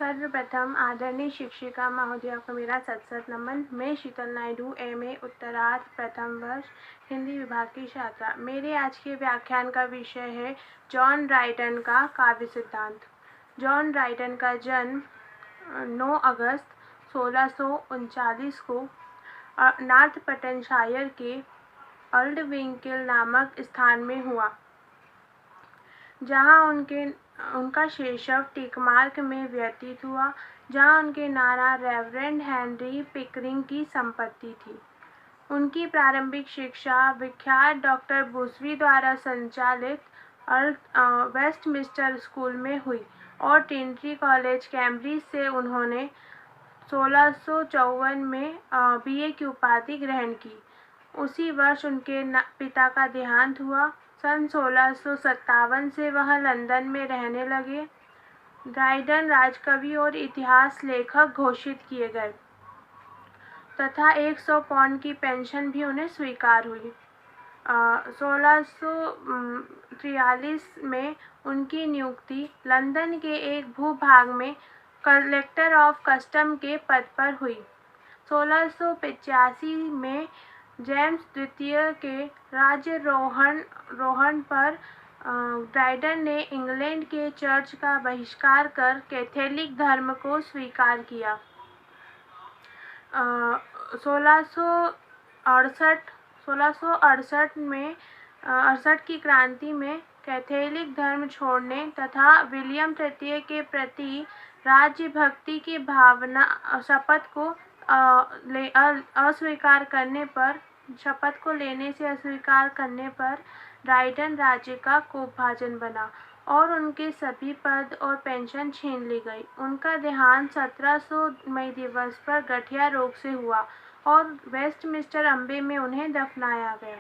सर्वप्रथम आदरणीय शिक्षिका महोदया को मेरा सत नमन। मैं शीतल नायडू MA उत्तरार्ध प्रथम वर्ष हिंदी विभाग की छात्रा। मेरे आज के व्याख्यान का विषय है जॉन ड्राइडन का काव्य सिद्धांत। जॉन ड्राइडन का जन्म 9 अगस्त 1639 को नॉर्थम्पटनशायर के अल्डविंकल नामक स्थान में हुआ, जहाँ उनका शैशव टिकमार्क में व्यतीत हुआ, जहाँ उनके नाना रेवरेंड हेनरी पिकरिंग की संपत्ति थी। उनकी प्रारंभिक शिक्षा विख्यात डॉक्टर बुशवी द्वारा संचालित वेस्टमिंस्टर स्कूल में हुई और ट्रिनिटी कॉलेज कैम्ब्रिज से उन्होंने 1654 में BA की उपाधि ग्रहण की। उसी वर्ष उनके पिता का देहांत हुआ। सन 1657 से वह लंदन में रहने लगे। ड्राइडन राजकवि और इतिहास लेखक घोषित किए गए तथा 100 पाउंड की पेंशन भी उन्हें स्वीकार हुई। 1643 में उनकी नियुक्ति लंदन के एक भूभाग में कलेक्टर ऑफ कस्टम के पद पर हुई। 1685 में जेम्स द्वितीय के राज्यारोहण पर ड्राइडन ने इंग्लैंड के चर्च का बहिष्कार कर कैथोलिक धर्म को स्वीकार किया। 1668 में 68 की क्रांति में कैथोलिक धर्म छोड़ने तथा विलियम तृतीय के प्रति राज्य भक्ति की भावना शपथ को लेने से अस्वीकार करने पर ड्राइडन राज्य का कोपभाजन बना और उनके सभी पद और पेंशन छीन ली गई। उनका देहांत 1700 मई दिवस पर गठिया रोग से हुआ और वेस्टमिंस्टर अम्बे में उन्हें दफनाया गया।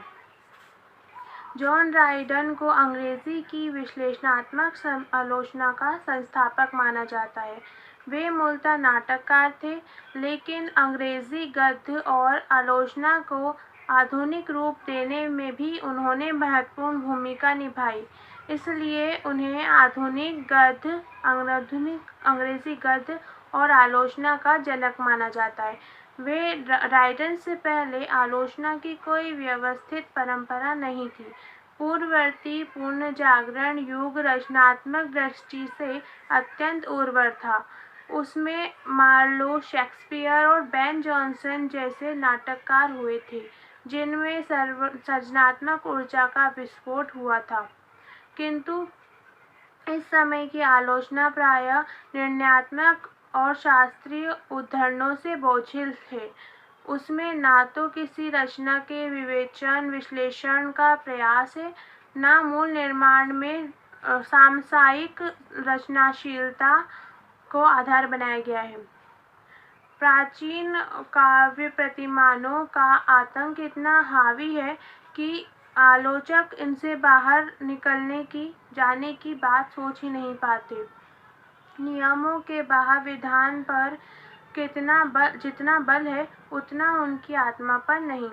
जॉन ड्राइडन को अंग्रेजी की विश्लेषणात्मक आलोचना का संस्थापक माना जाता है। वे मूलतः नाटककार थे, लेकिन अंग्रेजी गद्य और आलोचना को आधुनिक रूप देने में भी उन्होंने महत्वपूर्ण भूमिका निभाई। इसलिए उन्हें आधुनिक अंग्रेजी गद्य और आलोचना का जनक माना जाता है। वे ड्राइडन से पहले आलोचना की कोई व्यवस्थित परंपरा नहीं थी। पूर्ववर्ती पूर्ण जागरण युग रचनात्मक दृष्टि से अत्यंत उर्वर था। उसमें मार्लो, शेक्सपियर और बेन जॉनसन जैसे नाटककार हुए थे, जिनमें सृजनात्मक ऊर्जा का विस्फोट हुआ था। किंतु इस समय की आलोचना प्रायः निर्णयात्मक और शास्त्रीय उद्धरणों से बोझिल थे। उसमें ना तो किसी रचना के विवेचन विश्लेषण का प्रयास है, न मूल निर्माण में सामसायिक रचनाशीलता को आधार बनाया गया है। प्राचीन काव्य प्रतिमानों का आतंक इतना हावी है कि आलोचक इनसे बाहर जाने की बात सोच ही नहीं पाते। नियमों के बाह्य विधान पर जितना बल है, उतना उनकी आत्मा पर नहीं।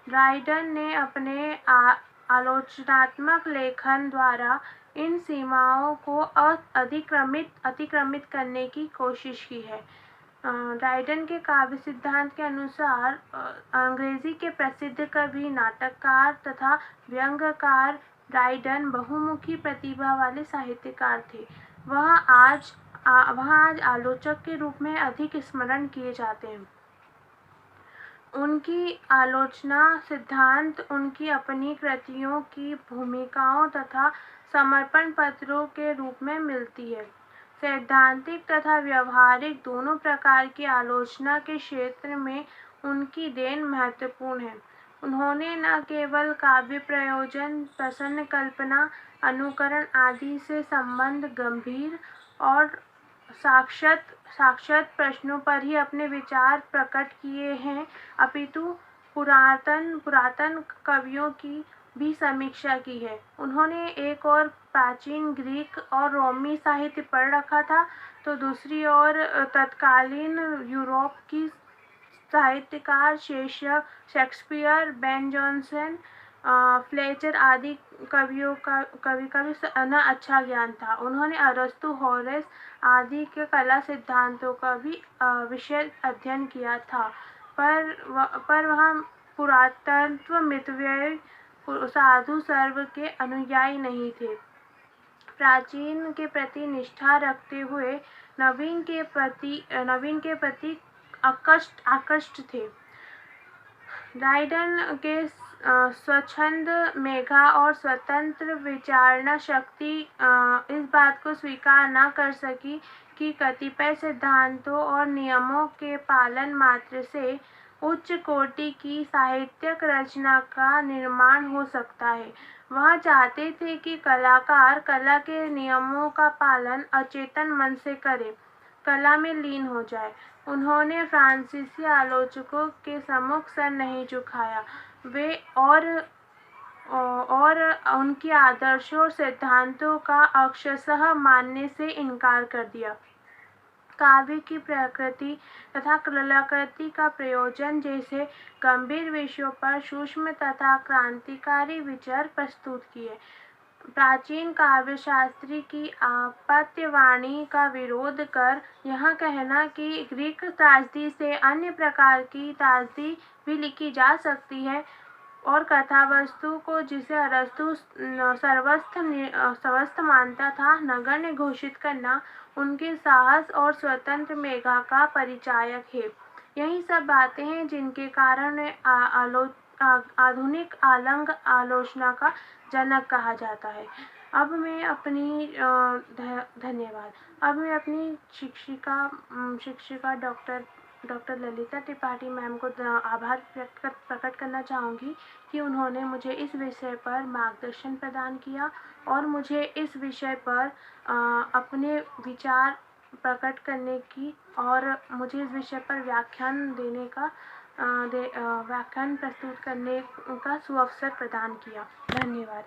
ड्राइडन ने अपने आलोचनात्मक लेखन द्वारा इन सीमाओं को अतिक्रमित करने की कोशिश की है। ड्राइडन के काव्य सिद्धांत के अनुसार अंग्रेजी के प्रसिद्ध कवि, नाटककार तथा व्यंग्यकार ड्राइडन बहुमुखी प्रतिभा वाले साहित्यकार थे। वह आज आलोचक के रूप में अधिक स्मरण किए जाते हैं। उनकी आलोचना सिद्धांत उनकी अपनी कृतियों की भूमिकाओं तथा समर्पण पत्रों के रूप में मिलती है। सैद्धांतिक तथा व्यवहारिक दोनों प्रकार की आलोचना के क्षेत्र में उनकी देन महत्वपूर्ण है। उन्होंने न केवल काव्य प्रयोजन, प्रसन्न कल्पना, अनुकरण आदि से संबद्ध गंभीर और साक्षात प्रश्नों पर ही अपने विचार प्रकट किए हैं, अपितु पुरातन कवियों की भी समीक्षा की है। उन्होंने एक और प्राचीन ग्रीक और रोमी साहित्य पढ़ रखा था, तो दूसरी ओर तत्कालीन यूरोप की साहित्यकार शेक्सपियर, बेन जॉनसन फ्लेचर आदि कवियों का भी अच्छा ज्ञान था। उन्होंने अरस्तु, होरेस आदि के कला सिद्धांतों का भी विशद अध्ययन किया था, पर वह पुरातत्व मितव्ययी साधु सर्व के अनुयायी नहीं थे। प्राचीन के प्रति निष्ठा रखते हुए नवीन के प्रति आकृष्ट थे। ड्राइडन के स्वच्छंद मेधा और स्वतंत्र विचारना शक्ति इस बात को स्वीकार न कर सकी कि कतिपय सिद्धांतों और नियमों के पालन मात्र से उच्च कोटि की साहित्यिक रचना का निर्माण हो सकता है। वह चाहते थे कि कलाकार कला के नियमों का पालन अचेतन मन से करे, कला में लीन हो जाए। उन्होंने फ्रांसीसी आलोचकों के सम्मुख सर नहीं झुकाया और उनके आदर्शों और सिद्धांतों का अक्षरशः मानने से इनकार कर दिया। काव्य की प्रकृति तथा कलाकृति का प्रयोजन जैसे गंभीर विषयों पर सूक्ष्म तथा क्रांतिकारी विचार प्रस्तुत किए। प्राचीन काव्यशास्त्री की आपत्यवाणी का विरोध कर यह कहना कि ग्रीक त्रासदी से अन्य प्रकार की त्रासदी भी लिखी जा सकती है और कथावस्तु को, जिसे अरस्तु सर्वस्व मानता था, नगण्य घोषित करना उनके साहस और स्वतंत्र मेधा का परिचायक है। यही सब बातें हैं जिनके कारण आधुनिक आलंग आलोचना का जनक कहा जाता है। अब मैं अपनी शिक्षिका डॉक्टर ललिता त्रिपाठी मैम को आभार प्रकट करना चाहूँगी कि उन्होंने मुझे इस विषय पर मार्गदर्शन प्रदान किया और मुझे इस विषय पर अपने विचार प्रकट करने की और मुझे इस विषय पर व्याख्यान प्रस्तुत करने का सुअवसर प्रदान किया। धन्यवाद।